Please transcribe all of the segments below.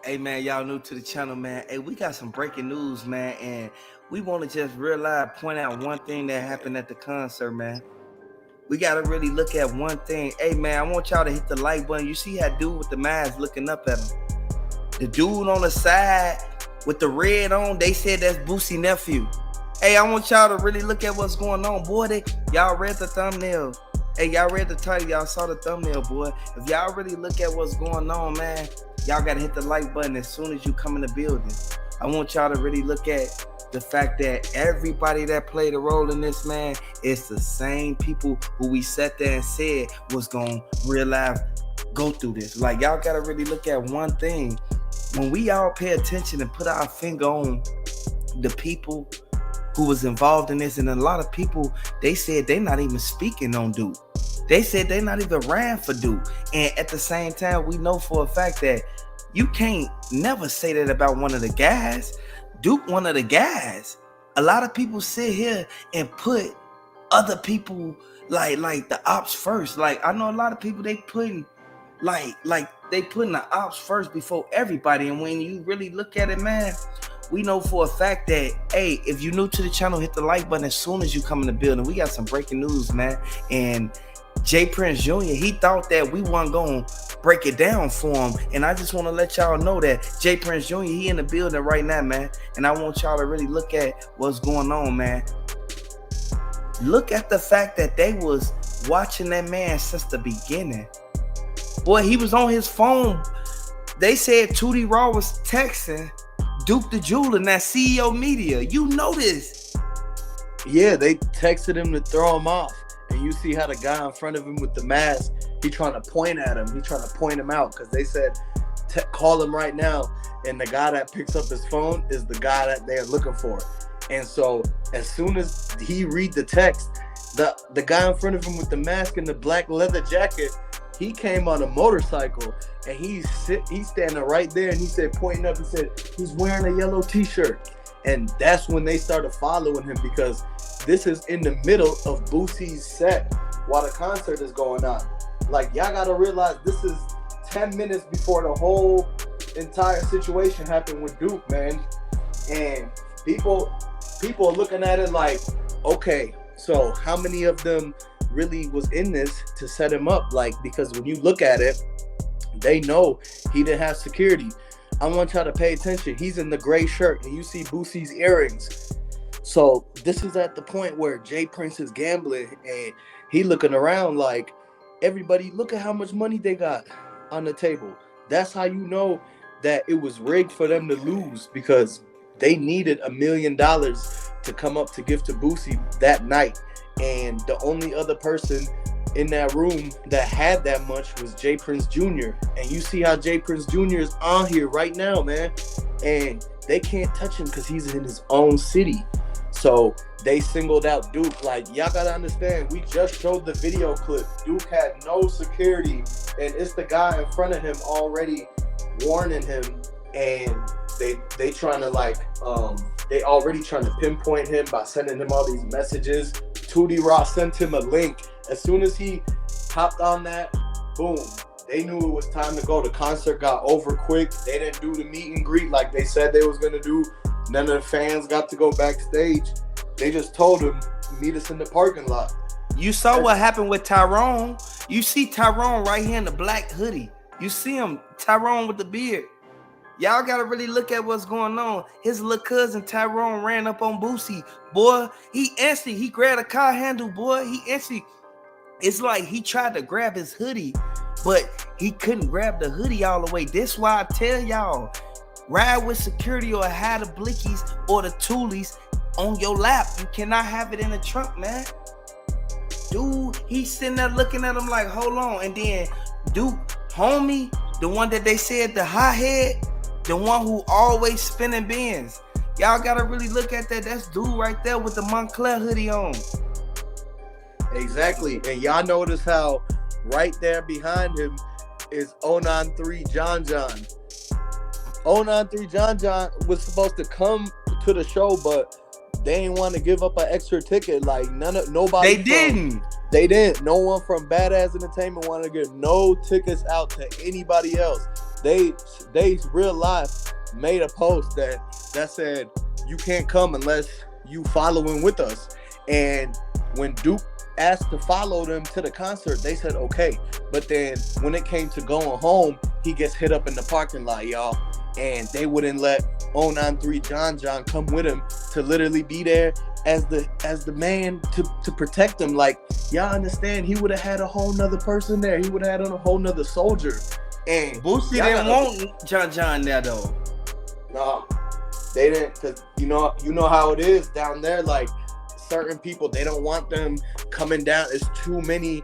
Hey man, y'all new to the channel, man. Hey, we got some breaking news, man, and we want to just point out one thing that happened at the concert, man. We gotta really look at one thing. Hey man, I want y'all to hit the like button. You see that dude with the mask looking up at him? The dude on the side with the red on, they said that's Boosie nephew. Hey, I want y'all to really look at what's going on, boy. Y'all read the thumbnail. Hey, y'all read the title. Y'all saw the thumbnail, boy. If y'all really look at what's going on, man, y'all gotta hit the like button as soon as you come in the building. I want y'all to really look at the fact that everybody that played a role in this, man, is the same people who we sat there and said was gonna real life go through this. Like, y'all gotta really look at one thing. When we all pay attention and put our finger on the people who was involved in this, and a lot of people, they said they're not even speaking on Duke. They said they're not even ran for Duke. And at the same time, we know for a fact that you can't never say that about one of the guys. Duke, one of the guys. A lot of people sit here and put other people like the ops first. Like, I know a lot of people, they putting they putting the ops first before everybody. And when you really look at it, man, we know for a fact that, hey, if you're new to the channel, hit the like button as soon as you come in the building. We got some breaking news, man. And J Prince Jr., he thought that we weren't going to break it down for him. And I just want to let y'all know that J Prince Jr., he in the building right now, man. And I want y'all to really look at what's going on, man. Look at the fact that they was watching that man since the beginning. Boy, he was on his phone. They said Tootie Raw was texting Duke the Jeweler, and that CEO Media. You know this. Yeah, they texted him to throw him off. And you see how the guy in front of him with the mask, he trying to point at him. He trying to point him out because they said, call him right now. And the guy that picks up his phone is the guy that they're looking for. And so as soon as he read the text, the guy in front of him with the mask and the black leather jacket, he came on a motorcycle and he's standing right there, and he said, pointing up, he said, he's wearing a yellow t-shirt. And that's when they started following him, because this is in the middle of Boosie's set while the concert is going on. Like, y'all gotta realize this is 10 minutes before the whole entire situation happened with Duke, man. And people are looking at it like, okay, so how many of them really was in this to set him up? Like, because when you look at it, they know he didn't have security. I want y'all to pay attention. He's in the gray shirt, and you see Boosie's earrings. So this is at the point where J Prince is gambling, and he looking around like, everybody, look at how much money they got on the table. That's how you know that it was rigged for them to lose, because they needed $1 million to come up to give to Boosie that night. And the only other person in that room that had that much was J Prince Jr. And you see how J Prince Jr. is on here right now, man. And they can't touch him because he's in his own city. So they singled out Duke. Like, y'all gotta understand, we just showed the video clip. Duke had no security, and it's the guy in front of him already warning him. And they trying to they already trying to pinpoint him by sending him all these messages. Tootie Raw sent him a link. As soon as he hopped on that, boom, they knew it was time to go. The concert got over quick. They didn't do the meet and greet like they said they was gonna do. None of the fans got to go backstage. They just told him, meet us in the parking lot. You saw what happened with Tyrone. You see Tyrone right here in the black hoodie. You see him, Tyrone with the beard. Y'all gotta really look at what's going on. His little cousin Tyrone ran up on Boosie. Boy, he grabbed a car handle, boy. It's like he tried to grab his hoodie, but he couldn't grab the hoodie all the way. This why I tell y'all, ride with security or have the blickies or the toolies on your lap. You cannot have it in the trunk, man. Dude, he's sitting there looking at him like, hold on. And then Duke, homie, the one that they said the hot head, the one who always spinning bins. Y'all gotta really look at that. That's dude right there with the Montclair hoodie on. Exactly. And y'all notice how right there behind him is 093 John John. 093 John John was supposed to come to the show, but they ain't want to give up an extra ticket. Like nobody. They didn't. No one from Badass Entertainment wanted to give no tickets out to anybody else. They real life made a post that said you can't come unless you following with us. And when Duke asked to follow them to the concert, they said okay. But then when it came to going home, he gets hit up in the parking lot, y'all. And they wouldn't let 093 John come with him to literally be there as the man to protect him. Like, y'all understand, he would have had a whole nother person there. He would have had a whole nother soldier. And Boosie didn't want John there though. No, they didn't, because you know how it is down there. Like, certain people, they don't want them coming down. It's too many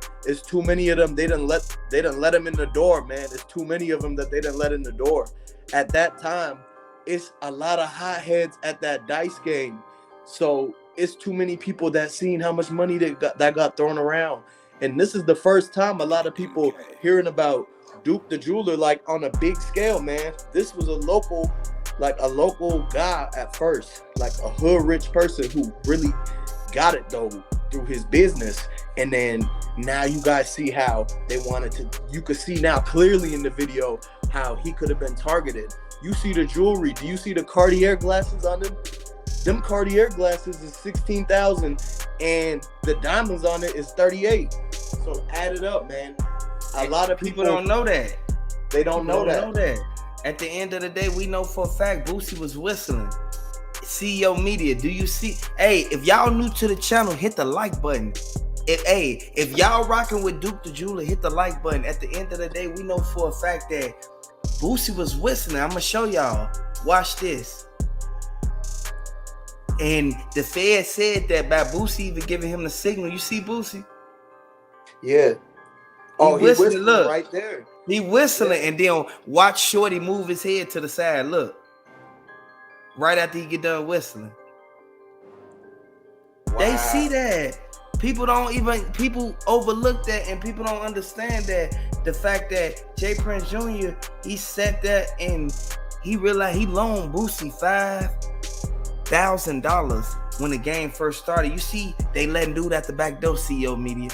of them. They didn't let them in the door, man. It's too many of them that they didn't let in the door. At that time, it's a lot of hotheads at that dice game. So it's too many people that seen how much money that got thrown around. And this is the first time a lot of people hearing about Duke the Jeweler, like, on a big scale, man. This was a local guy at first, like a hood rich person who really got it though through his business. And then now you guys see how they wanted to, you could see now clearly in the video how he could have been targeted. You see the jewelry. Do you see the Cartier glasses on him? Them Cartier glasses is $16,000 and the diamonds on it is $38,000. So add it up, man. A lot of people don't know that. They don't know that. At the end of the day, we know for a fact Boosie was whistling. CEO Media, do you see? Hey, if y'all new to the channel, hit the like button. If y'all rocking with Duke the Jeweler, hit the like button. At the end of the day, we know for a fact that Boosie was whistling. I'm gonna show y'all. Watch this. And the Fed said that by Boosie even giving him the signal. You see Boosie? Yeah. Oh, he whistling, look right there. He whistling, and then watch Shorty move his head to the side. Look. Right after he get done whistling. Wow. They see that. People overlook that, and people don't understand that the fact that J. Prince Jr., he sat there and he realized he loaned Boosie $5,000 when the game first started. You see, they let him do that at the back door, CEO Media.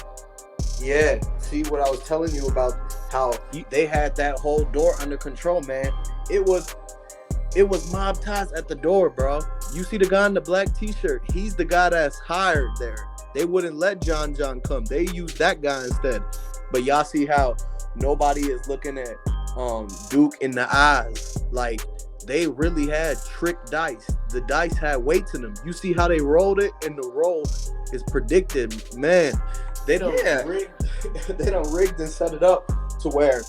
Yeah, see what I was telling you about how they had that whole door under control, man. It was mob ties at the door, bro. You see the guy in the black t-shirt? He's the guy that's hired there. They wouldn't let John come. They used that guy instead. But y'all see how nobody is looking at Duke in the eyes. Like, they really had tricked dice. The dice had weights in them. You see how they rolled it, and the roll is predicted. Man, they don't rigged and set it up to where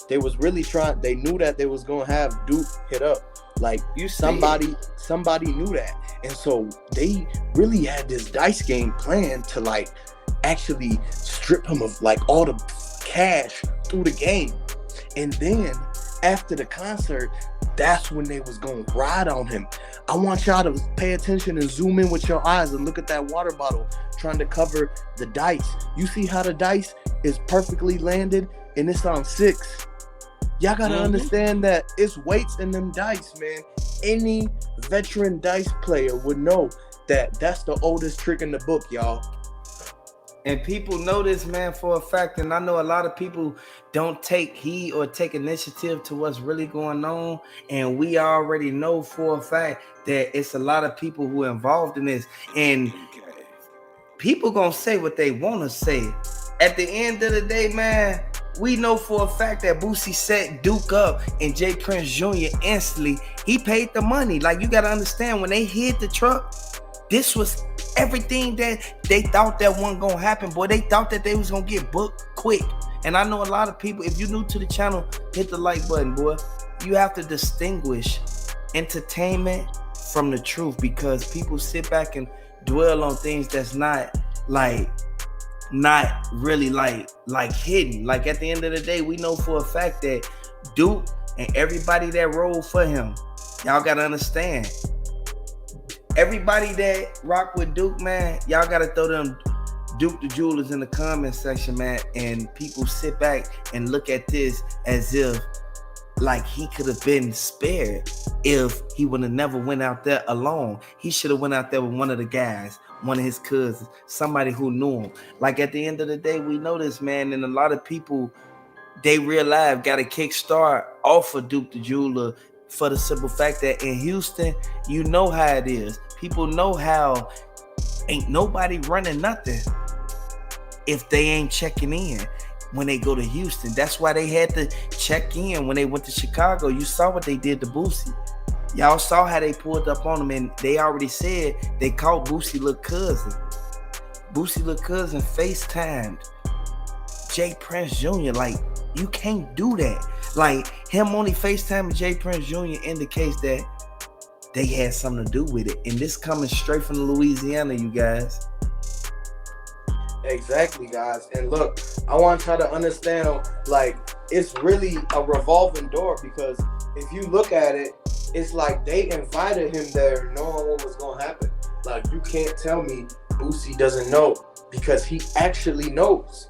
they was really trying. They knew that they was gonna have Duke hit up. Like, somebody knew that. And so they really had this dice game planned to, like, actually strip him of, like, all the cash through the game. And then after the concert, that's when they was gonna ride on him. I want y'all to pay attention and zoom in with your eyes and look at that water bottle trying to cover the dice. You see how the dice is perfectly landed, and it's on 6. Y'all gotta understand that it's weights in them dice, man. Any veteran dice player would know that that's the oldest trick in the book, y'all. And people know this, man, for a fact. And I know a lot of people don't take heed or take initiative to what's really going on. And we already know for a fact that it's a lot of people who are involved in this. And people gonna say what they want to say. At the end of the day, man, we know for a fact that Boosie set Duke up and J. Prince Jr. instantly. He paid the money. Like, you got to understand, when they hit the truck, this was everything that they thought that wasn't going to happen. Boy, they thought that they was going to get booked quick. And I know a lot of people, if you're new to the channel, hit the like button, boy. You have to distinguish entertainment from the truth, because people sit back and dwell on things that's not really like hidden. Like, at the end of the day, we know for a fact that Duke and everybody that rolled for him, y'all gotta understand, everybody that rock with Duke, man, y'all gotta throw them Duke the Jewelers in the comment section, man. And people sit back and look at this as if like he could have been spared if he would have never went out there alone. He should have went out there with one of the guys, one of his cousins, somebody who knew him. Like at the end of the day, we know this, man, and a lot of people, they real life got a kickstart off of Duke the Jeweler for the simple fact that in Houston, you know how it is. People know how ain't nobody running nothing if they ain't checking in when they go to Houston. That's why they had to check in when they went to Chicago. You saw what they did to Boosie. Y'all saw how they pulled up on him, and they already said they caught Boosie little cousin. Boosie little cousin FaceTimed Jay Prince Jr. Like, you can't do that. Like, him only FaceTiming Jay Prince Jr. indicates that they had something to do with it. And this coming straight from Louisiana, you guys. Exactly, guys. And look, I want to try to understand, like, it's really a revolving door, because if you look at it, it's like they invited him there knowing what was going to happen. Like, you can't tell me Boosie doesn't know, because he actually knows.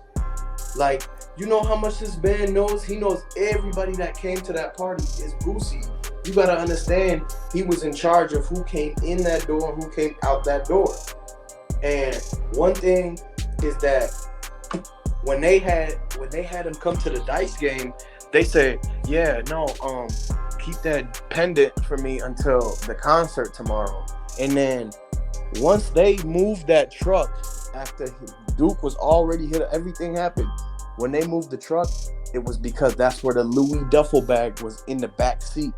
Like, you know how much this band knows? He knows everybody that came to that party is Boosie. You got to understand, he was in charge of who came in that door and who came out that door. And one thing is that when they had him come to the Dice game, they said, yeah, no, keep that pendant for me until the concert tomorrow. And then once they moved that truck, after Duke was already hit, everything happened. When they moved the truck, it was because that's where the Louis duffel bag was, in the back seat.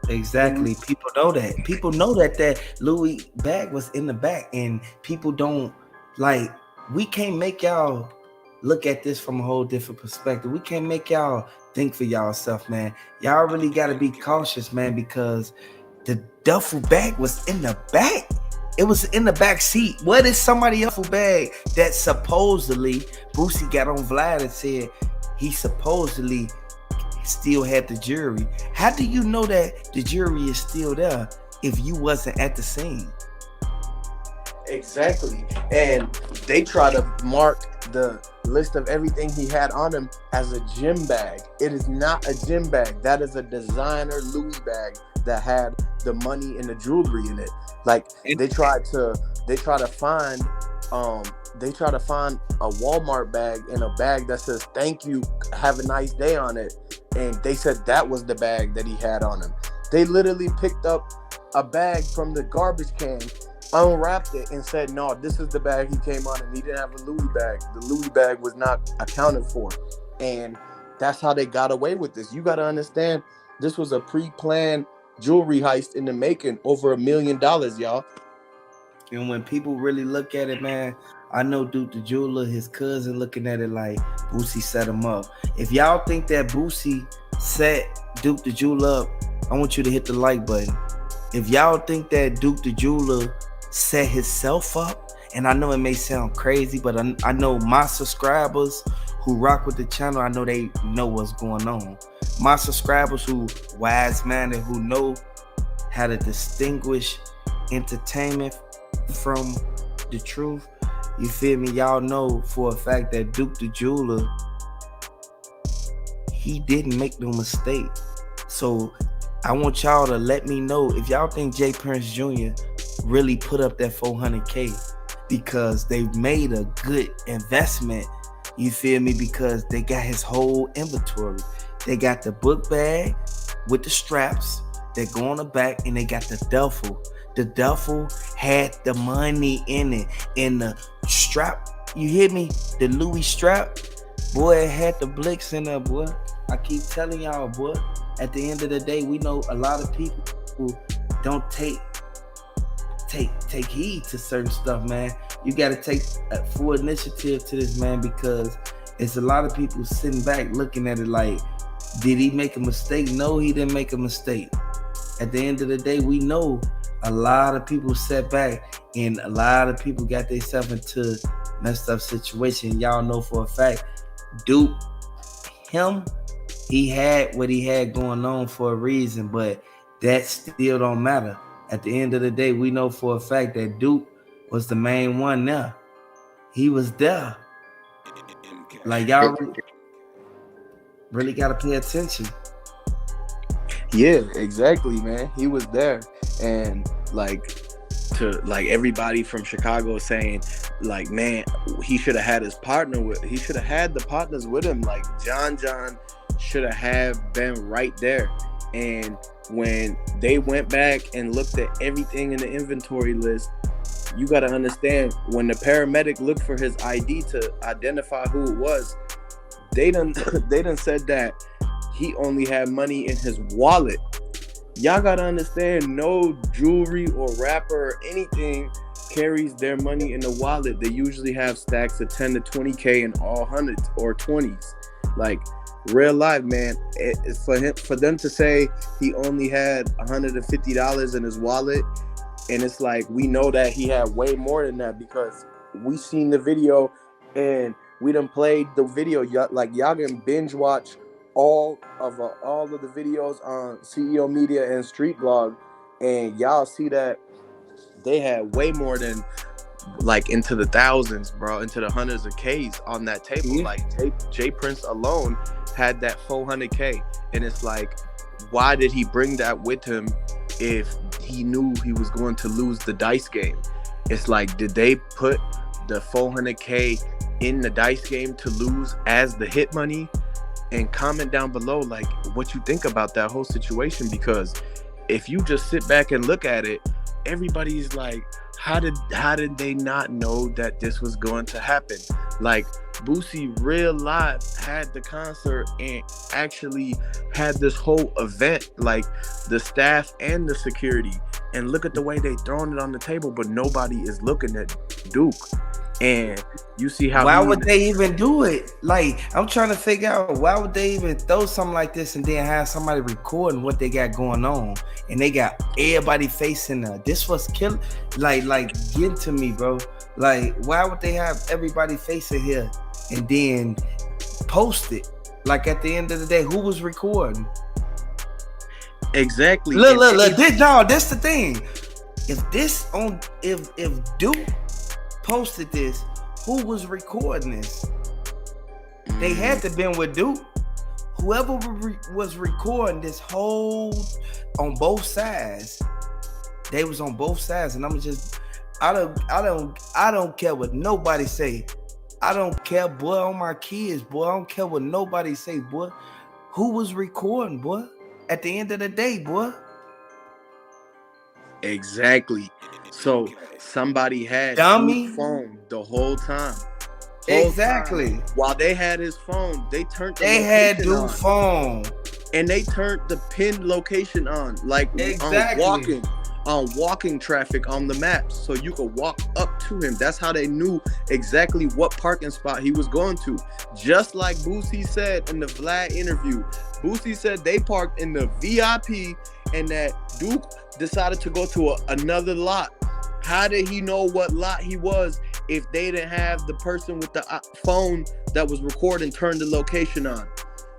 Exactly. People know that. People know that Louis bag was in the back, and people don't, like, we can't make y'all look at this from a whole different perspective. We can't make y'all think for y'allself, man. Y'all really got to be cautious, man, because the duffel bag was in the back. It was in the back seat. What is somebody else's bag that supposedly Boosie got on Vlad and said he supposedly still had the jury? How do you know that the jury is still there if you wasn't at the scene? Exactly. And they try to mark the list of everything he had on him as a gym bag. It is not a gym bag. That is a designer Louis bag that had the money and the jewelry in it. Like, they try to find a Walmart bag and a bag that says "Thank you, have a nice day" on it, and they said that was the bag that he had on him. They literally picked up a bag from the garbage can, unwrapped it, and said, no, this is the bag he came on, and he didn't have a Louis bag. The Louis bag was not accounted for. And that's how they got away with this. You got to understand, this was a pre-planned jewelry heist in the making, over $1 million, y'all. And when people really look at it, man, I know Duke the Jeweler, his cousin, looking at it like Boosie set him up. If y'all think that Boosie set Duke the Jeweler up, I want you to hit the like button. If y'all think that Duke the Jeweler set himself up, and I know it may sound crazy, but I know my subscribers who rock with the channel, I know they know what's going on. My subscribers who wise-minded, who know how to distinguish entertainment from the truth, you feel me? Y'all know for a fact that Duke the Jeweler, he didn't make no mistake. So I want y'all to let me know if y'all think Jay Prince Jr. really put up that $400K because they made a good investment. You feel me? Because they got his whole inventory. They got the book bag with the straps that go on the back, and they got the duffel. The duffel had the money in it. And the strap, you hear me? The Louis strap, boy, it had the blicks in there, boy. I keep telling y'all, boy. At the end of the day, we know a lot of people who don't take heed to certain stuff, man. You got to take full initiative to this, man, because it's a lot of people sitting back looking at it like, did he make a mistake? No, he didn't make a mistake. At the end of the day, we know a lot of people sat back and a lot of people got themselves into messed up situation. Y'all know for a fact, Duke, he had what he had going on for a reason, but that still don't matter. At the end of the day, we know for a fact that Duke was the main one there. He was there. Like, y'all, Really got to pay attention. Yeah, exactly, man. He was there, and like everybody from Chicago saying, like, man, he should have had he should have had the partners with him. Like John should have been right there. And when they went back and looked at everything in the inventory list, you got to understand, when the paramedic looked for his ID to identify who it was, they done said that he only had money in his wallet. Y'all gotta understand, no jewelry or rapper or anything carries their money in the wallet. They usually have stacks of 10 to 20K in all hundreds or 20s. Like, real life, man. For them to say he only had $150 in his wallet, and it's like, we know that he had way more than that, because we seen the video and we done played the video. Y'all can binge watch all of the videos on CEO Media and Street Blog, and y'all see that they had way more than, like, into the thousands, bro, into the hundreds of Ks on that table. Yeah. Like Jay Prince alone had that 400K, and it's like, why did he bring that with him if he knew he was going to lose the dice game? It's like, did they put the 400K in the dice game to lose as the hit money? And comment down below, like, what you think about that whole situation, because if you just sit back and look at it, everybody's like, how did they not know that this was going to happen? Like, Boosie real live had the concert and actually had this whole event, like the staff and the security, and look at the way they throwing it on the table, but nobody is looking at Duke. And you see how, why would they even do it? Like, I'm trying to figure out, why would they even throw something like this and then have somebody recording what they got going on, and they got everybody facing this was killing, like get to me, bro. Like, why would they have everybody facing here and then post it? Like, at the end of the day, who was recording? Exactly. Look. That's the thing. If Duke posted this, who was recording this? They had to been with Duke. Whoever was recording this whole, on both sides, they was on both sides. And I don't care what nobody say. I don't care, boy, on my kids, boy. I don't care what nobody say, boy. Who was recording, boy? At the end of the day, boy. Exactly. So somebody had Duke's phone the whole time. Exactly. While they had his phone, they turned Duke's phone, and they turned the pinned location on, like, exactly, on walking traffic on the maps, so you could walk up to him. That's how they knew exactly what parking spot he was going to. Just like Boosie said in the Vlad interview, Boosie said they parked in the VIP, and that Duke decided to go to another lot. How did he know what lot he was if they didn't have the person with the phone that was recording turn the location on?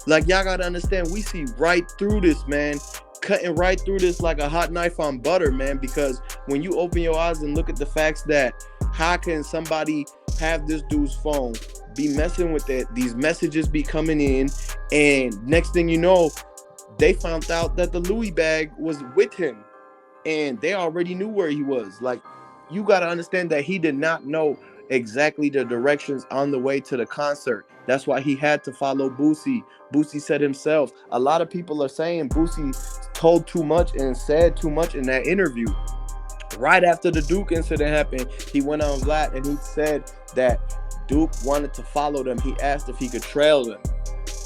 Like, y'all gotta understand, we see right through this, man. Cutting right through this like a hot knife on butter, man. Because when you open your eyes and look at the facts that, how can somebody have this dude's phone, be messing with it, these messages be coming in, and next thing you know, they found out that the Louis bag was with him, and they already knew where he was. Like, you got to understand that he did not know exactly the directions on the way to the concert. That's why he had to follow Boosie. Boosie said himself, a lot of people are saying Boosie told too much and said too much in that interview. Right after the Duke incident happened, he went on Vlad and he said that Duke wanted to follow them. He asked if he could trail them.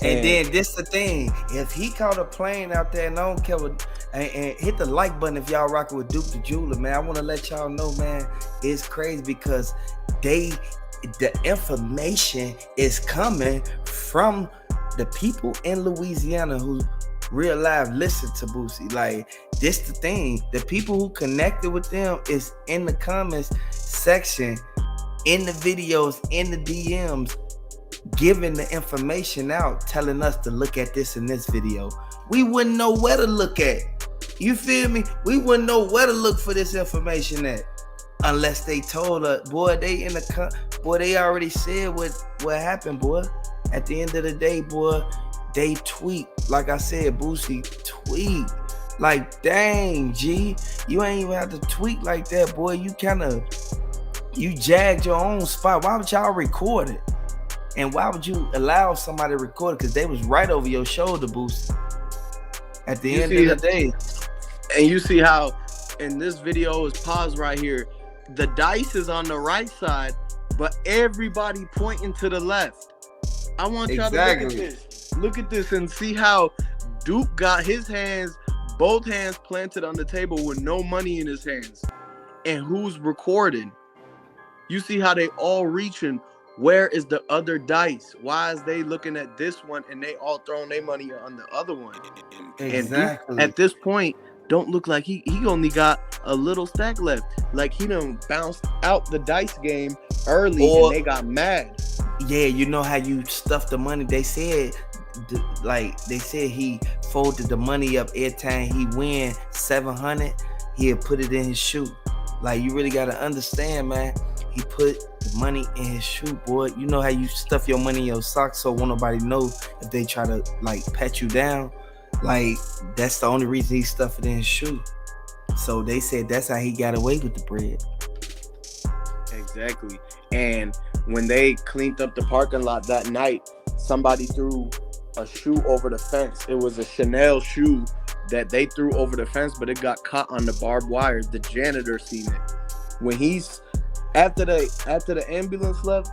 And then this the thing, if he caught a plane out there, and I don't care what, and hit the like button if y'all rocking with Duke the Jeweler, man. I want to let y'all know, man, it's crazy because the information is coming from the people in Louisiana who real life listen to Boosie. Like, this the thing, the people who connected with them is in the comments section, in the videos, in the DMs, giving the information out, telling us to look at this in this video. We wouldn't know where to look at. You feel me? We wouldn't know where to look for this information at unless they told us. Boy, they already said what happened, boy. At the end of the day, boy, they tweak. Like I said, Boosie tweak. Like, dang, G, you ain't even have to tweak like that, boy. You jagged your own spot. Why would y'all record it? And why would you allow somebody to record it? Because they was right over your shoulder, Boosie. At the end of the day. And you see how in this video is paused right here. The dice is on the right side, but everybody pointing to the left. I want y'all to look at this. Look at this and see how Duke got his hands, both hands planted on the table with no money in his hands. And who's recording? You see how they all reaching. Where is the other dice? Why is they looking at this one and they all throwing their money on the other one? Exactly. And at this point, don't look like he only got a little stack left. Like he done bounced out the dice game early and they got mad. Yeah, you know how you stuff the money. They said he folded the money up every time he win 700. He'll put it in his shoe. Like, you really gotta understand, man. He put the money in his shoe, boy. You know how you stuff your money in your socks so won't nobody know if they try to like pat you down. Like, that's the only reason he stuffed it in his shoe. So they said that's how he got away with the bread. Exactly. And when they cleaned up the parking lot that night, somebody threw a shoe over the fence. It was a Chanel shoe that they threw over the fence, but it got caught on the barbed wire. The janitor seen it. When he's after the ambulance left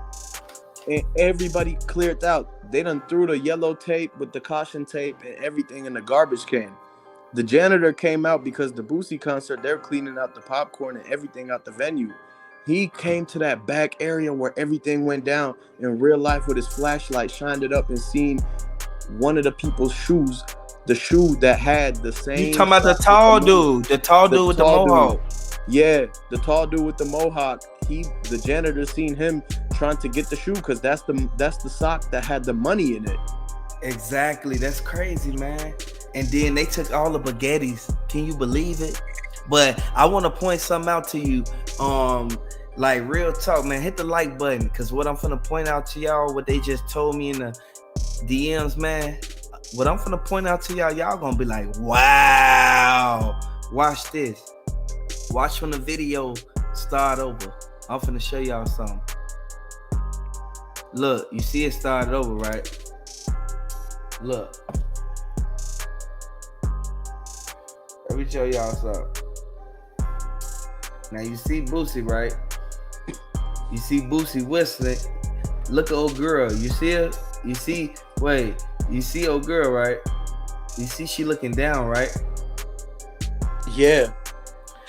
and everybody cleared out, they done threw the yellow tape with the caution tape and everything in the garbage can. The janitor came out because the Boosie concert, they're cleaning out the popcorn and everything out the venue. He came to that back area where everything went down in real life with his flashlight, shined it up and seen one of the people's shoes, the shoe that had the same. You talking about the tall dude with the mohawk? Yeah, the tall dude with the mohawk. The janitor seen him trying to get the shoe because that's the sock that had the money in it. Exactly, that's crazy, man. And then they took all the baguettes. Can you believe it? But I want to point something out to you. Like, real talk, man. Hit the like button, because what I'm finna point out to y'all, what they just told me in the DMs, man. What I'm finna point out to y'all gonna be like, wow. Watch this. Watch when the video start over. I'm finna show y'all something. Look, you see it started over, right? Look. Let me show y'all something. Now you see Boosie, right? You see Boosie whistling. Look at old girl. You see her? You see old girl, right? You see she looking down, right? Yeah.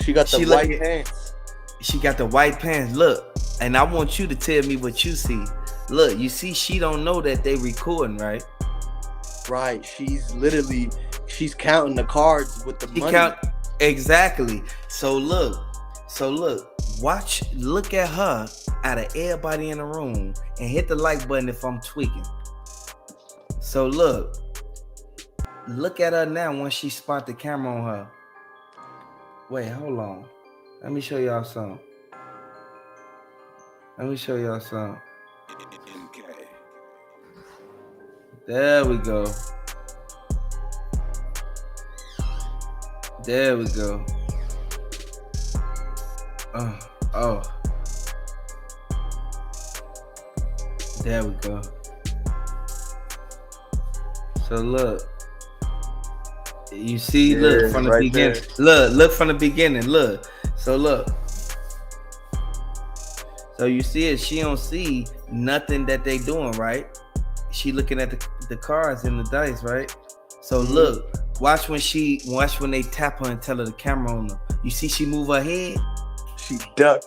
She got the white pants. She got the white pants. Look, and I want you to tell me what you see. Look, you see she don't know that they recording, right? Right. She's counting the cards with the money. Exactly. So look, look at her out of everybody in the room and hit the like button if I'm tweaking. So look at her now when she spot the camera on her. Wait, hold on. Let me show y'all something. There we go. Oh. There we go. So look. You see, look from the right beginning. Look from the beginning. Look. So look. So you see it. She don't see nothing that they doing, right? She looking at the cards and the dice, right? So look. Watch when they tap her and tell her the camera on her. You see she move her head? She ducked.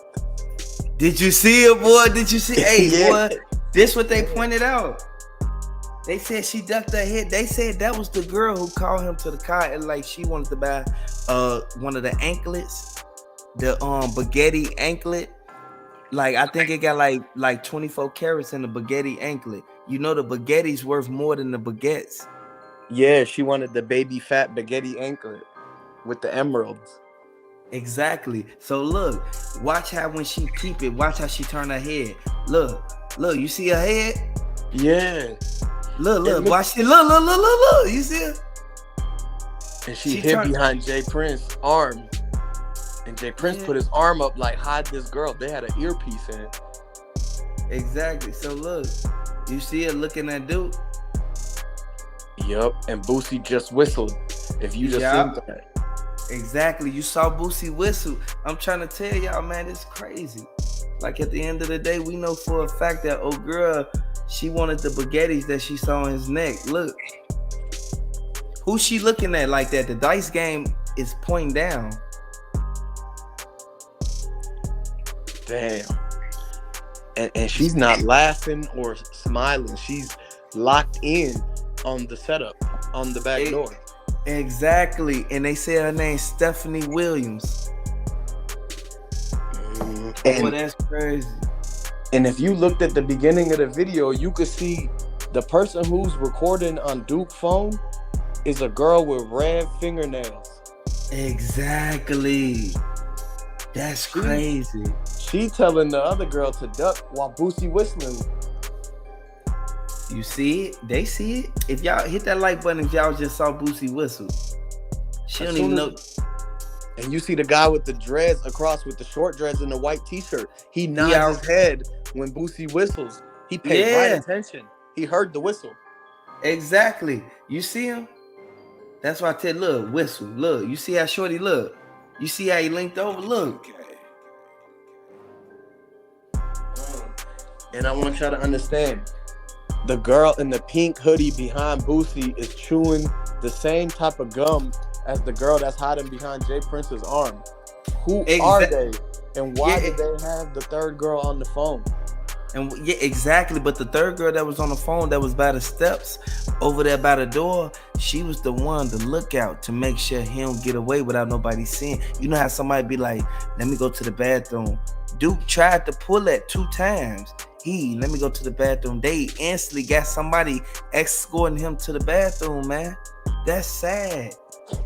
Did you see it, boy? Did you see? Hey, yeah. Boy, this what they pointed out. They said she ducked her head. They said that was the girl who called him to the car and like she wanted to buy one of the anklets, the baguette anklet. Like, I think it got like 24 carats in the baguette anklet. You know the baguette's worth more than the baguettes. Yeah, she wanted the baby fat baguette anklet with the emeralds. Exactly. So look, watch how when she peep it, watch how she turn her head. Look, you see her head? Yeah. Look, watch it. Look. You see it? And she hid behind Jay Prince's arm. And Jay Prince put his arm up like, hide this girl. They had an earpiece in. Exactly. So look, you see it looking at Duke? Yup. And Boosie just whistled. If you just think that. Exactly. You saw Boosie whistle. I'm trying to tell y'all, man, it's crazy. Like at the end of the day, we know for a fact that old girl, she wanted the baguettes that she saw on his neck. Look. Who's she looking at like that? The dice game is pointing down. Damn. And she's not laughing or smiling. She's locked in on the setup, on the back door. Exactly. And they say her name's Stephanie Williams. And that's crazy. And if you looked at the beginning of the video, you could see the person who's recording on Duke's phone is a girl with red fingernails. Exactly. That's crazy. She telling the other girl to duck while Boosie whistling. You see it? They see it? If y'all hit that like button, if y'all just saw Boosie whistle. She don't even know. And you see the guy with the dreads across with the short dreads and the white t-shirt. He nods his head when Boosie whistles. He paid right attention. He heard the whistle. Exactly. You see him? That's why I tell, look, whistle. Look, you see how shorty look? You see how he linked over? Look. And I want y'all to understand, the girl in the pink hoodie behind Boosie is chewing the same type of gum as the girl that's hiding behind Jay Prince's arm. Who are they? And why did they have the third girl on the phone? And exactly. But the third girl that was on the phone, that was by the steps over there by the door, she was the one to look out to make sure he don't get away without nobody seeing. You know how somebody be like, let me go to the bathroom. Duke tried to pull that 2 times. Let me go to the bathroom. They instantly got somebody escorting him to the bathroom, man. That's sad.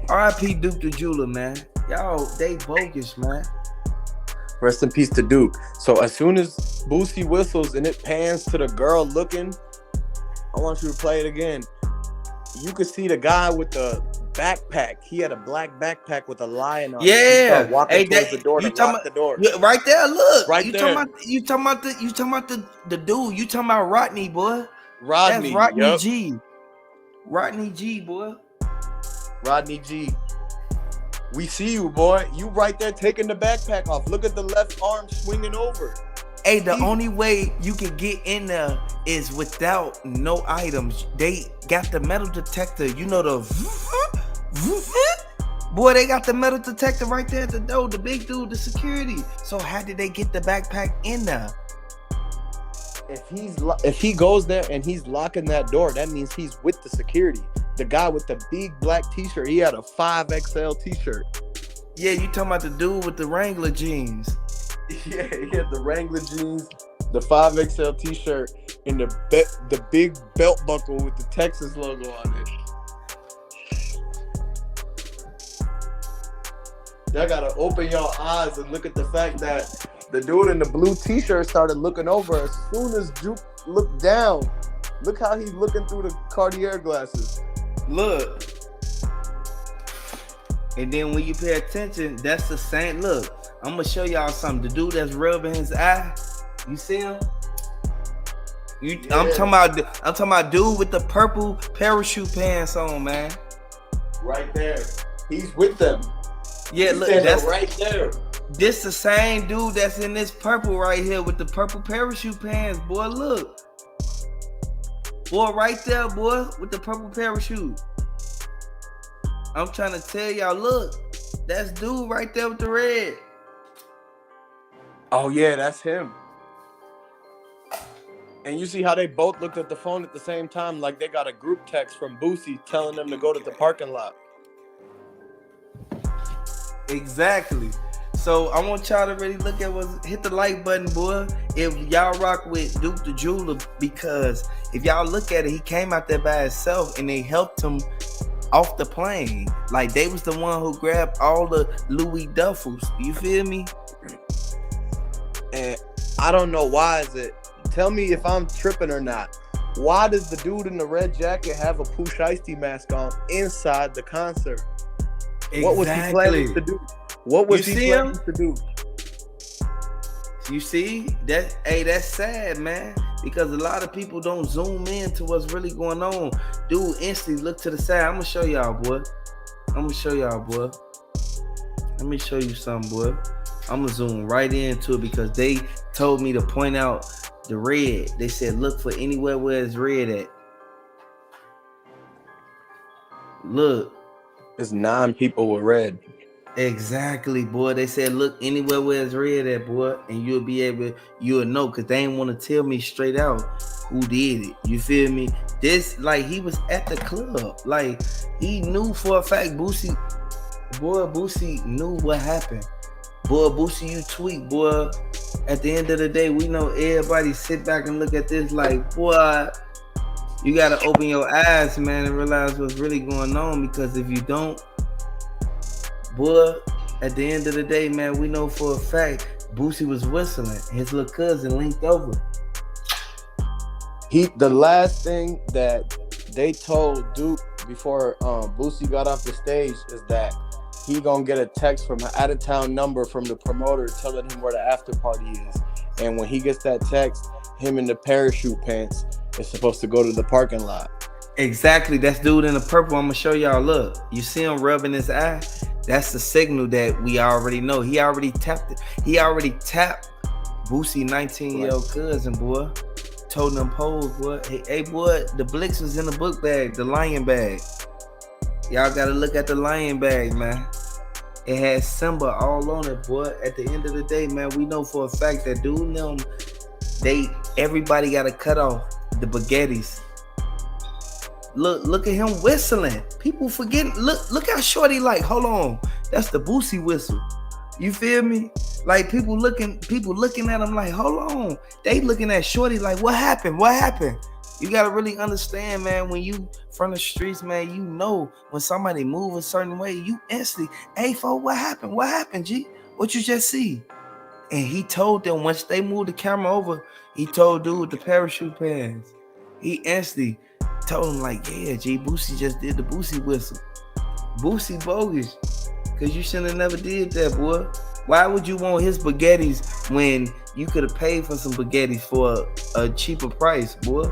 R.I.P. Duke the Jeweler, man. Y'all, they bogus, man. Rest in peace to Duke. So as soon as Boosie whistles and it pans to the girl looking, I want you to play it again. You could see the guy with the backpack. He had a black backpack with a lion on it. He started walking towards the door to lock the door. Right there, look. Right there. You talking about the dude. You talking about Rodney, boy. Rodney. That's Rodney G. Rodney G, boy. Rodney G. We see you, boy. You right there taking the backpack off. Look at the left arm swinging over. Hey, the only way you can get in there is without no items. They got the metal detector. You know boy, they got the metal detector right there at the door. The big dude, the security. So how did they get the backpack in there? If he goes there and he's locking that door, that means he's with the security. The guy with the big black t-shirt, he had a 5XL t-shirt. Yeah, you talking about the dude with the Wrangler jeans. Yeah, he had the Wrangler jeans, the 5XL t-shirt, and the big belt buckle with the Texas logo on it. Y'all gotta open your eyes and look at the fact that the dude in the blue t-shirt started looking over as soon as Duke looked down. Look how he's looking through the Cartier glasses. Look. And then when you pay attention, that's the same. Look, I'm gonna show y'all something. The dude that's rubbing his eye, you see him? I'm talking about dude with the purple parachute pants on, man. Right there. He's with them. Yeah, look, that's right there. This the same dude that's in this purple right here with the purple parachute pants, boy. Look. Boy, right there, boy, with the purple parachute. I'm trying to tell y'all, look. That's dude right there with the red. Oh, yeah, that's him. And you see how they both looked at the phone at the same time, like they got a group text from Boosie telling them to go to the parking lot. Exactly. So I want y'all to really look at hit the like button, boy. If y'all rock with Duke the Jeweler, because if y'all look at it, he came out there by himself and they helped him off the plane. Like they was the one who grabbed all the Louis duffels. You feel me? And I don't know why is it. Tell me if I'm tripping or not. Why does the dude in the red jacket have a Pooh Shiesty mask on inside the concert? What was he planning to do? What was he planning to do? You see that? Hey, that's sad, man. Because a lot of people don't zoom in to what's really going on. Dude, instantly look to the side. I'm gonna show y'all, boy. Let me show you something, boy. I'm gonna zoom right into it because they told me to point out the red. They said look for anywhere where it's red at. Look. It's 9 people with red. Exactly, boy. They said look anywhere where it's red at, boy, and you'll know, because they ain't want to tell me straight out who did it. You feel me? This, like, he was at the club. Like, he knew for a fact Boosie knew what happened. Boy, Boosie, you tweak, boy. At the end of the day, we know everybody sit back and look at this like, boy, you gotta open your eyes, man, and realize what's really going on, because if you don't, boy, at the end of the day, man, we know for a fact Boosie was whistling. His little cousin linked over. The last thing that they told Duke before Boosie got off the stage is that he gonna get a text from an out-of-town number from the promoter telling him where the after party is. And when he gets that text, him in the parachute pants is supposed to go to the parking lot. Exactly. That's dude in the purple. I'm gonna show y'all. Look, you see him rubbing his eye? That's the signal that we already know. He already tapped it. He already tapped Boosie 19-year-old cousin, boy. Told them pose, boy. Hey, boy, the Blix was in the book bag, the lion bag. Y'all gotta look at the lion bag, man. It has Simba all on it, boy. At the end of the day, man, we know for a fact that dude and them, everybody gotta cut off the baguettes. Look at him whistling. People forget. Look how short he like. Hold on, that's the Boosie whistle. You feel me? Like people looking at him like, hold on. They looking at Shorty like, what happened? What happened? You gotta really understand, man. When you from the streets, man, you know when somebody move a certain way, you instantly, hey, fo, what happened? What happened, G? What you just see? And he told them once they moved the camera over, he told dude with the parachute pants. He instantly told him like, yeah, G, Boosie just did the Boosie whistle. Boosie bogus, cause you shouldn't have never did that, boy. Why would you want his baguettes when you could have paid for some baguettes for a cheaper price, boy?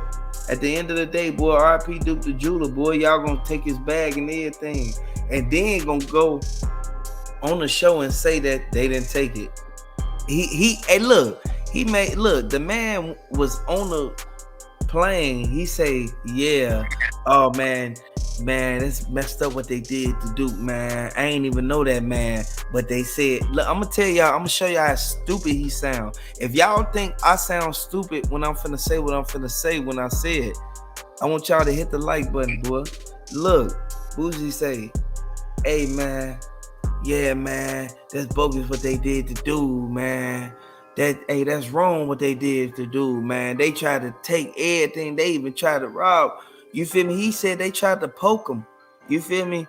At the end of the day, boy, R.I.P. Duke the Jeweler, boy, y'all gonna take his bag and everything, and then gonna go on the show and say that they didn't take it. The man was on the plane. He say, yeah, oh man, it's messed up what they did to Duke, man. I ain't even know that, man. But they said, look, I'm gonna tell y'all, I'm gonna show y'all how stupid he sound. If y'all think I sound stupid when I'm finna say what I'm finna say when I say it, I want y'all to hit the like button, boy. Look, Boosie say, hey man, yeah man, that's bogus what they did to Dude, man. That's wrong what they did to Dude, man. They tried to take everything. They even tried to rob. You feel me? He said they tried to poke him. You feel me?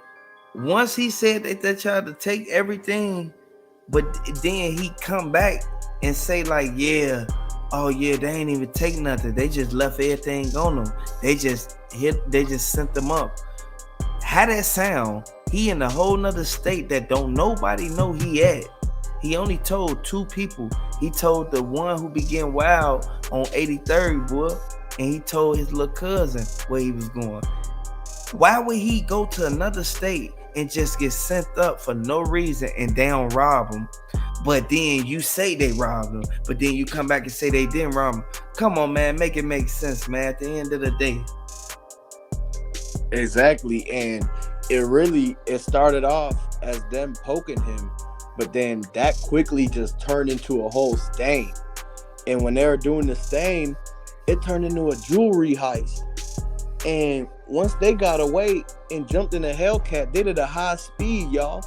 Once he said that they tried to take everything, but then he come back and say like, yeah, oh yeah, they ain't even take nothing. They just left everything on them. They just sent them up. How that sound? He in a whole nother state that don't nobody know he at. He only told 2 people. He told the one who began wild on 83rd, boy, and he told his little cousin where he was going. Why would he go to another state and just get sent up for no reason and they don't rob him? But then you say they robbed him, but then you come back and say they didn't rob him. Come on, man, make it make sense, man. At the end of the day. Exactly, and it started off as them poking him, but then that quickly just turned into a whole stain. And when they were doing the stain, it turned into a jewelry heist. And once they got away and jumped in a Hellcat, they did a high speed, y'all.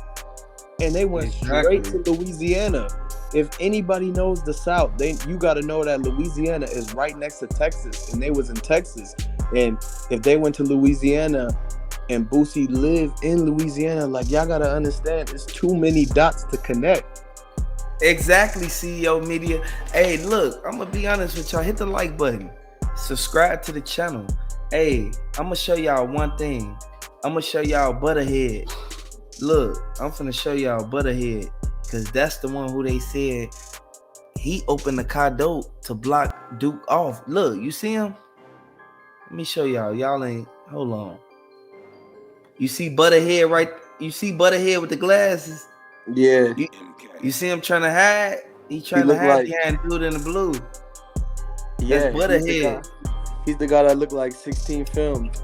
And they went straight to Louisiana. If anybody knows the South, you got to know that Louisiana is right next to Texas, and they was in Texas. And if they went to Louisiana and Boosie lived in Louisiana, like, y'all got to understand, it's too many dots to connect. Exactly, CEO Media. Hey, look, I'm going to be honest with y'all. Hit the like button. Subscribe to the channel. Hey, I'm gonna show y'all one thing. I'm gonna show y'all Butterhead. Look, I'm finna show y'all Butterhead, cause that's the one who they said he opened the car door to block Duke off. Look, you see him? Let me show y'all. Y'all ain't. Hold on. You see Butterhead right? You see Butterhead with the glasses? Yeah. You see him trying to hide? He trying to look hide like- behind dude in the blue. Yeah, That's Butterhead. He's the guy that looked like 16 films.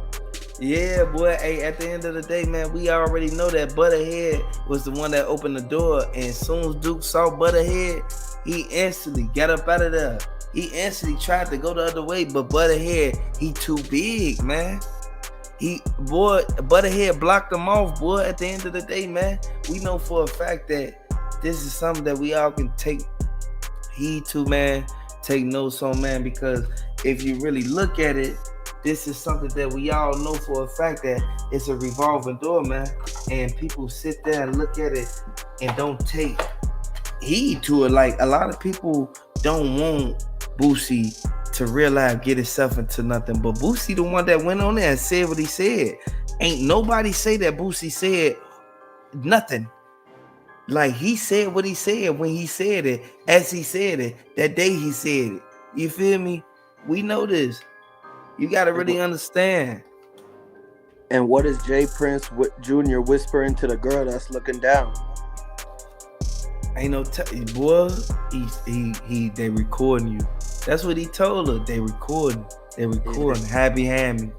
Yeah, boy. Hey, at the end of the day, man, we already know that Butterhead was the one that opened the door. And as soon as Duke saw Butterhead, he instantly got up out of there. He instantly tried to go the other way, but Butterhead, he too big, man. Butterhead blocked him off, boy. At the end of the day, man, we know for a fact that this is something that we all can take heed to, man. Take notes on, man, because if you really look at it, this is something that we all know for a fact that it's a revolving door, man. And people sit there and look at it and don't take heed to it. Like, a lot of people don't want Boosie to realize, get himself into nothing. But Boosie the one that went on there and said what he said. Ain't nobody say that Boosie said nothing. Like, he said what he said when he said it, as he said it, that day he said it. You feel me? We know this. You got to really understand. And what is Jay Prince Jr. whispering to the girl that's looking down? Ain't no boy. They recording you. That's what he told her. They recording. Hide behind me.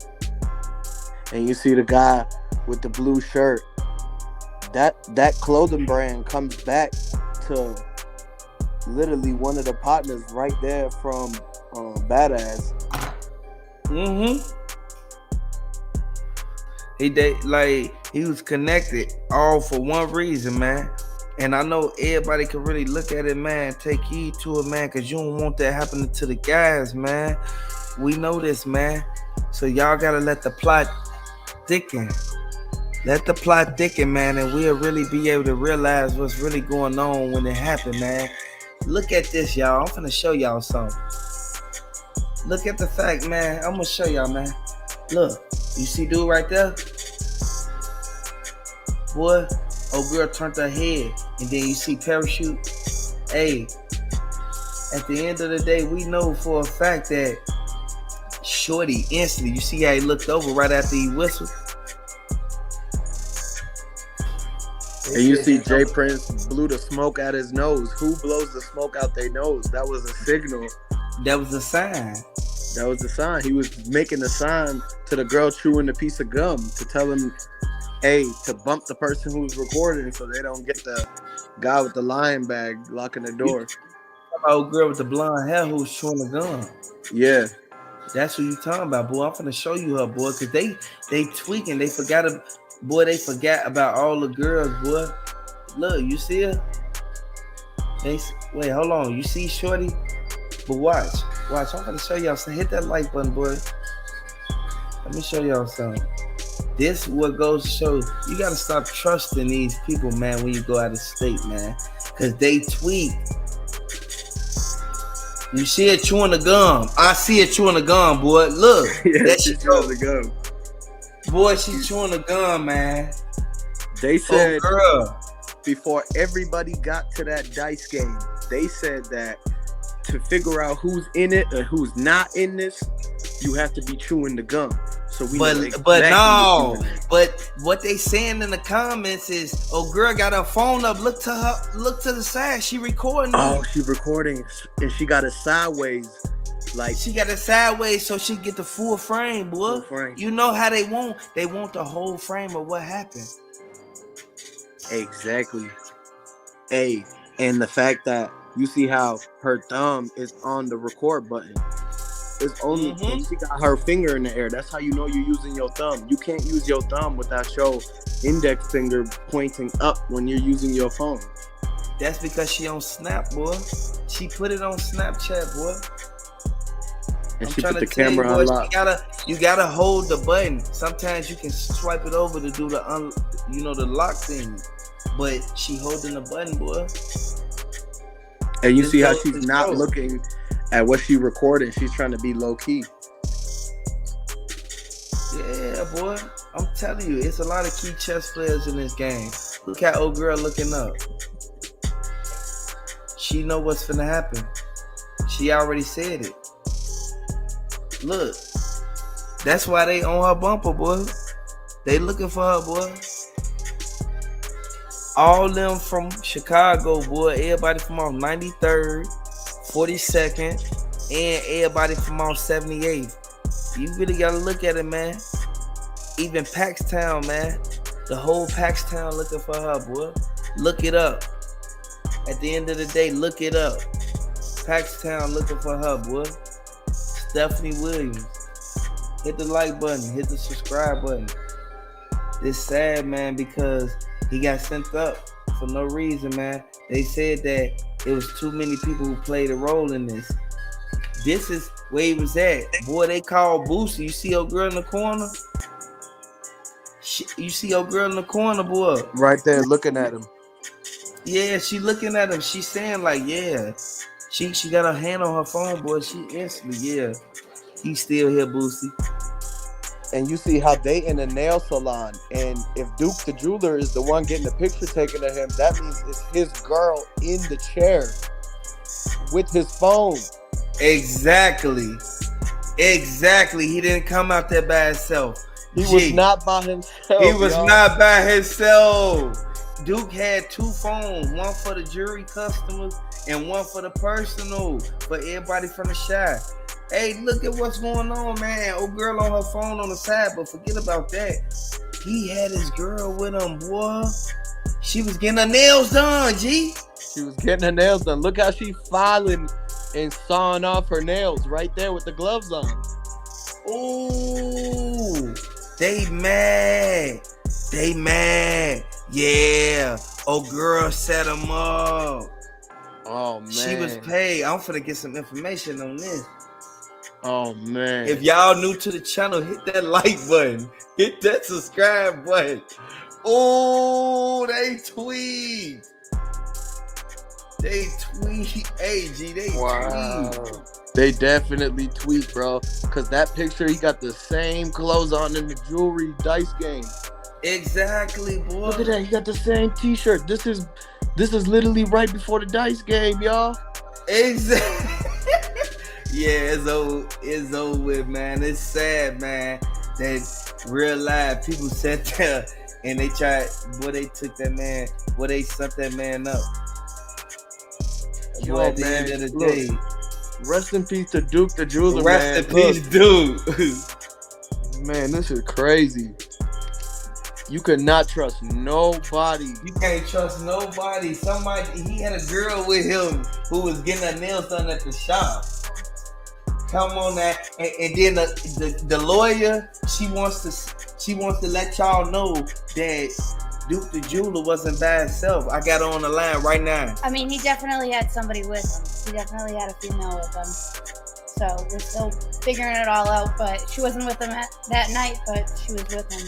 And you see the guy with the blue shirt. That clothing brand comes back to literally one of the partners right there from Badass. He was connected all for one reason, man. And I know everybody can really look at it, man. Take heed to it, man, because you don't want that happening to the guys, man. We know this, man. So y'all gotta let the plot thicken. Let the plot thicken, man, and we'll really be able to realize what's really going on when it happened, man. Look at this, y'all. I'm finna show y'all something. Look at the fact, man. I'm gonna show y'all, man. Look, you see dude right there? Boy, old girl turned her head, and then you see parachute. Hey, at the end of the day, we know for a fact that Shorty instantly, you see how he looked over right after he whistled? And you see Jay Prince blew the smoke out his nose. Who blows the smoke out their nose? That was a signal. That was a sign. That was the sign. He was making a sign to the girl chewing a piece of gum to tell him, hey, to bump the person who's recording so they don't get the guy with the lion bag locking the door. Old girl with the blonde hair who's chewing the gum. Yeah. That's what you talking about, boy. I'm finna show you her, boy, because they tweaking. They forgot about all the girls, boy. Look, you see her? Wait, hold on. You see Shorty? But watch. I'm gonna show y'all something. Hit that like button, boy. Let me show y'all something. This what goes to show you gotta stop trusting these people, man, when you go out of state, man. Cause they tweak. You see it chewing the gum. I see it chewing the gum, boy. Look. Yeah, that she shit chewing the gum. Boy, she chewing the gum, man. They said girl. Before everybody got to that dice game, they said that to figure out who's in it and who's not in this, you have to be chewing the gum. So we know exactly but what they saying in the comments is, oh, girl got her phone up. Look to the side. She recording. Oh, she recording, and she got it sideways. Like she got it sideways so she get the full frame, boy. Full frame. You know how they want the whole frame of what happened. Exactly. Hey, and the fact that you see how her thumb is on the record button. It's only when she got her finger in the air. That's how you know you're using your thumb. You can't use your thumb without your index finger pointing up when you're using your phone. That's because she on Snap, boy. She put it on Snapchat, boy. And I'm she trying put to the tell camera you, on boy, lock. you gotta hold the button. Sometimes you can swipe it over to do the lock thing. But she holding the button, boy. And you see how she's not looking at what she recording. She's trying to be low key. Yeah, boy. I'm telling you, it's a lot of key chess players in this game. Look at old girl looking up. She know what's finna happen. She already said it. Look, that's why they on her bumper, boy. They looking for her, boy. All them from Chicago, boy. Everybody from off 93rd, 42nd, and everybody from off 78th. You really gotta look at it, man. Even Paxtown, man. The whole Paxtown looking for her, boy. Look it up. At the end of the day, look it up. Paxtown looking for her, boy. Stephanie Williams. Hit the like button. Hit the subscribe button. It's sad, man, because he got sent up for no reason, man. They said that it was too many people who played a role in this. This is where he was at. Boy, they called Boosie. You see your girl in the corner? You see your girl in the corner, boy. Right there, looking at him. Yeah, she looking at him. She saying like, yeah. She got her hand on her phone, boy. She instantly, yeah. He's still here, Boosie. And you see how they in a nail salon. And if Duke the jeweler is the one getting the picture taken of him, that means it's his girl in the chair with his phone. Exactly. He didn't come out there by himself. He was not by himself. He was not by himself. Duke had two phones, one for the jury customers and one for the personal, for everybody from the shop. Hey, look at what's going on, man. Old girl on her phone on the side, but forget about that. He had his girl with him, boy. She was getting her nails done, G. She was getting her nails done. Look how she filing and sawing off her nails right there with the gloves on. Ooh, they mad. Yeah. Old girl set him up. Oh, man. She was paid. I'm finna get some information on this. Oh, man. If y'all new to the channel, hit that like button. Hit that subscribe button. Oh, they tweet. Hey, G, they tweet. They definitely tweet, bro. Because that picture, he got the same clothes on in the jewelry dice game. Exactly, boy. Look at that. He got the same t-shirt. This is literally right before the dice game, y'all. Exactly. Yeah, it's over with, man. It's sad, man, that real life people sat there and they took that man, they sent that man up. Yo, at the man, end of the look, day. Rest in peace to Duke the jeweler, Rest man. in peace, Duke. Man, this is crazy. You could not trust nobody. You can't trust nobody. He had a girl with him who was getting her nails done at the shop. Come on now, and then the lawyer, she wants to let y'all know that Duke the jeweler wasn't by himself. I got her on the line right now. I mean, he definitely had somebody with him. He definitely had a female with him. So we're still figuring it all out. But she wasn't with him that night, but she was with him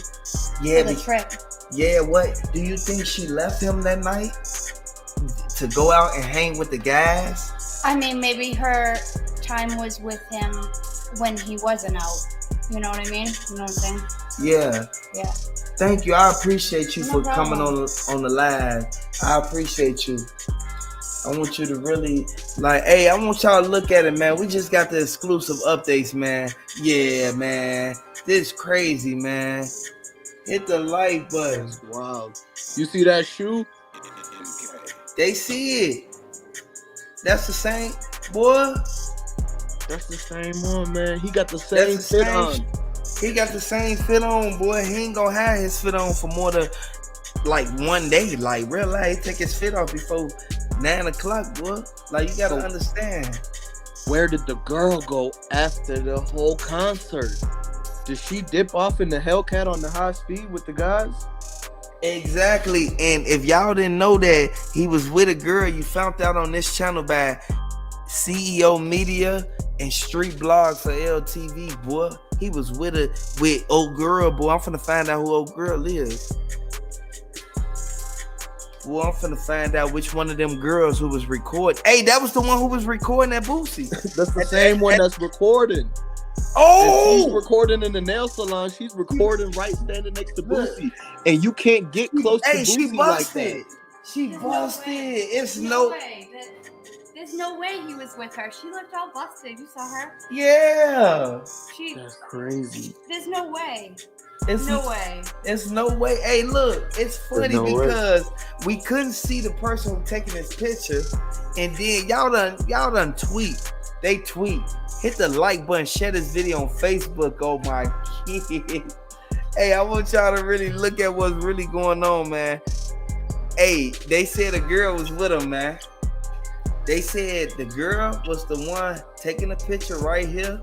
for the trip. Yeah, what? Do you think she left him that night to go out and hang with the guys? I mean, maybe her time was with him when he wasn't out. You know what I mean? You know what I'm saying? Yeah. Yeah. Thank you. I appreciate you No for problem. coming on the live. I appreciate you. I want you to really, hey, I want y'all to look at it, man. We just got the exclusive updates, man. Yeah, man. This crazy, man. Hit the like button. Wow. You see that shoe? They see it. That's the same, boy. That's the same one, man. He got the same fit on. He got the same fit on, boy. He ain't gonna have his fit on for more than one day. Like, real life, he take his fit off before 9 o'clock, boy. Like, you gotta understand. Where did the girl go after the whole concert? Did she dip off in the Hellcat on the high speed with the guys? Exactly. And if y'all didn't know that he was with a girl, you found out on this channel by CEO Media and Street Blog for LTV, boy. He was with old girl, boy. I'm finna find out who old girl is. Boy, I'm finna find out which one of them girls who was recording. Hey, that was the one who was recording at Boosie. That's the same one that's recording. And she's Oh, recording in the nail salon. She's recording right standing next to Boosie. And you can't get close to hey, she Boosie like busted. that. She There's busted. No way. It's There's no. way. There's no way he was with her. She looked all busted. You saw her. Yeah. That's crazy. There's no way. It's No way. It's no way. Hey, look, it's funny no way. because we couldn't see the person taking this picture, and then y'all done tweet. They tweet. Hit the like button. Share this video on Facebook. Oh my kid. Hey, I want y'all to really look at what's really going on, man. Hey, they said a girl was with him, man. They said the girl was the one taking the picture right here.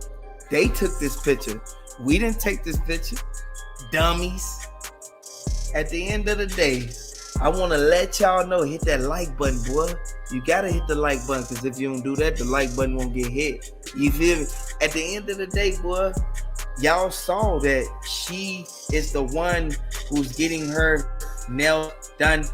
They took this picture. We didn't take this picture. Dummies. At the end of the day, I want to let y'all know, hit that like button, boy. You got to hit the like button, because if you don't do that, the like button won't get hit. You feel me? At the end of the day, boy, y'all saw that she is the one who's getting her nails done.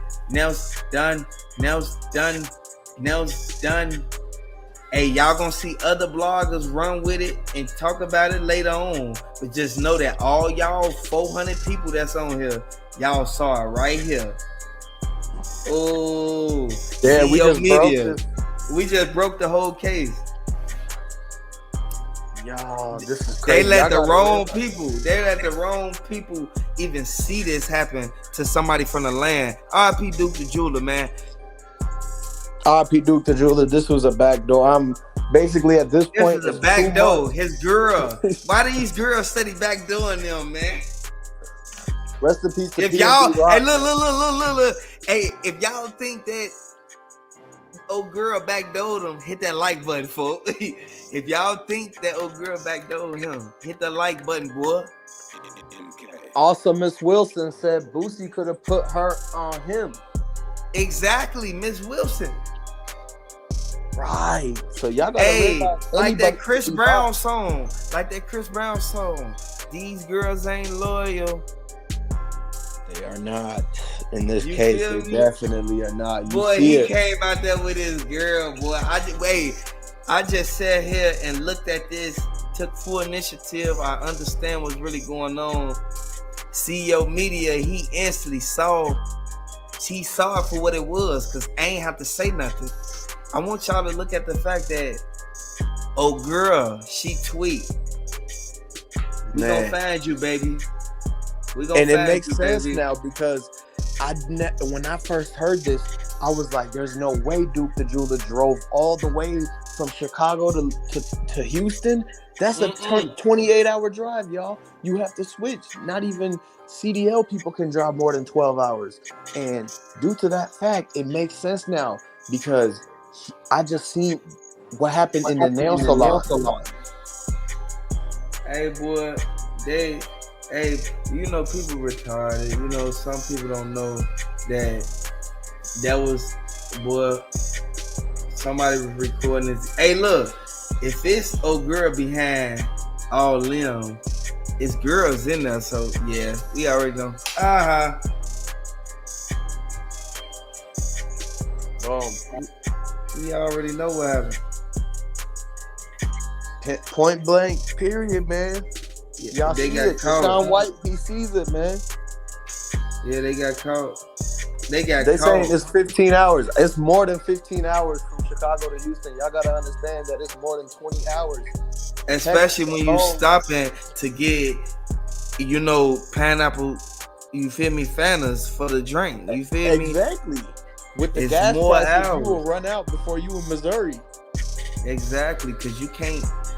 Hey, y'all gonna see other bloggers run with it and talk about it later on. But just know that all y'all 400 people that's on here, y'all saw it right here. Oh, Yeah, we CEO just broke this. We just broke the whole case. Y'all, this is They crazy. let the wrong people even see this happen to somebody from the land. R.I.P. Duke the Jeweler, man. R.P. Duke the Jeweler. This was a backdoor. I'm basically at this point. This is a it's back 2 door. months. His girl. Why do these girls steady backdooring them, man? Rest in peace to If PNC y'all, Rock. hey, look. Hey, if y'all think that old girl backdoored him, hit that like button, folks. If y'all think that old girl backdoored him, hit the like button, boy. Also, Miss Wilson said Boosie could have put her on him. Exactly, Miss Wilson. Right. So y'all gotta Hey, realize like that anybody Chris can Brown talk. song. These girls ain't loyal. They are not. In this You case, feel they me? definitely are not. You Boy, see he it. came out there with his girl, boy. I just sat here and looked at this, took full initiative. I understand what's really going on. CEO Media, he instantly saw it for what it was, because I ain't have to say nothing. I want y'all to look at the fact that, oh girl, she tweet. We gonna find you, baby. We gonna And it find makes you, sense baby. now because when I first heard this, I was like, "There's no way Duke the Jeweler drove all the way from Chicago to Houston. That's a 28-hour drive, y'all. You have to switch. Not even CDL people can drive more than 12 hours. And due to that fact, it makes sense now because I just seen what happened in the nail salon. Hey, boy, you know, people retarded. You know, some people don't know that was, boy, somebody was recording this. Hey, look, if it's old girl behind all them, it's girls in there. So, yeah, we already know. We already know what happened. Point blank, period, man. Y'all They see got it. caught. Sean White, he sees it, man. Yeah, they got caught. They saying caught. it's 15 hours. It's more than 15 hours from Chicago to Houston. Y'all gotta understand that it's more than 20 hours. Especially when you stopping to get, you know, pineapple, you feel me, Fantas for the drink. You feel me? Exactly. With the It's gas more prices, hours. you will run out before you in Missouri. Exactly, because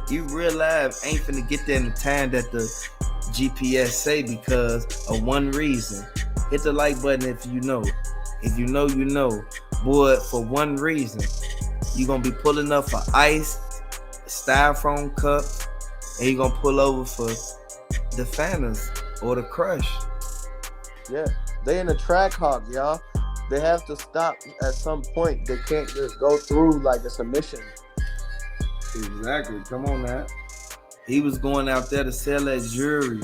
you real life ain't finna get there in the time that the GPS say, because of one reason. Hit the like button if you know. If you know, you know. Boy, for one reason. You gonna be pulling up for ice, styrofoam cups, and you gonna pull over for the Fantas or the Crush. Yeah, they in a track hawk, y'all. They have to stop at some point. They can't just go through like it's a mission. Exactly. Come on now. He was going out there to sell that jewelry.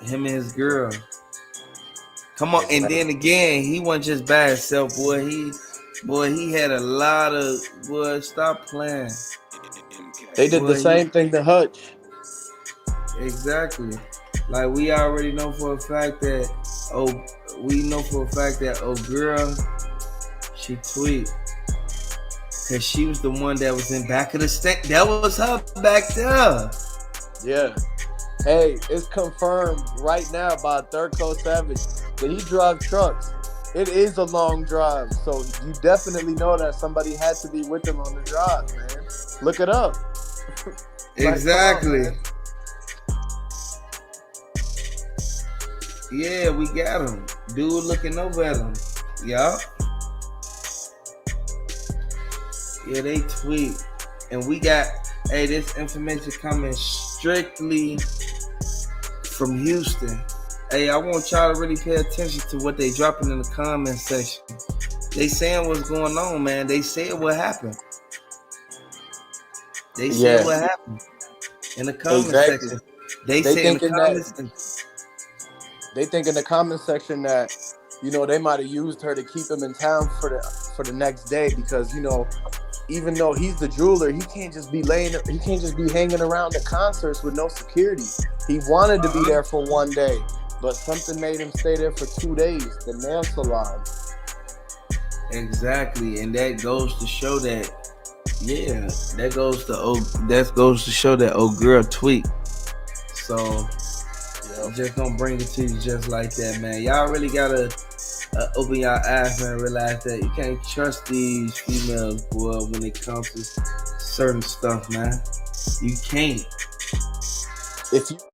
Him and his girl. Come on. And then again, he wasn't just by himself, boy. He had a lot of, boy, stop playing. They did the same thing to Hutch. Exactly. Like we already know for a fact that girl, she tweet because she was the one that was in back of the stand. That was her back there. Yeah. Hey, it's confirmed right now by Third Coast Savage that he drives trucks. It is a long drive, so you definitely know that somebody had to be with him on the drive, man. Look it up. Exactly. Like, yeah, we got him. Dude looking over at him. Yup. Yeah, they tweet. And we got, hey, this information coming strictly from Houston. Hey, I want y'all to really pay attention to what they dropping in the comment section. They saying what's going on, man. They said what happened. They said what happened in the comment section. They said in the comment section. They think in the comment section that, you know, they might have used her to keep him in town for the next day because, you know, even though he's the jeweler, he can't just be hanging around the concerts with no security. He wanted to be there for one day, but something made him stay there for 2 days. The nail salon. Exactly, and that goes to show that, yeah, that goes to show that old girl tweet. So. I'm just gonna bring it to you just like that, man. Y'all really gotta open your eyes, man. Realize that you can't trust these females, boy, when it comes to certain stuff, man. You can't. If you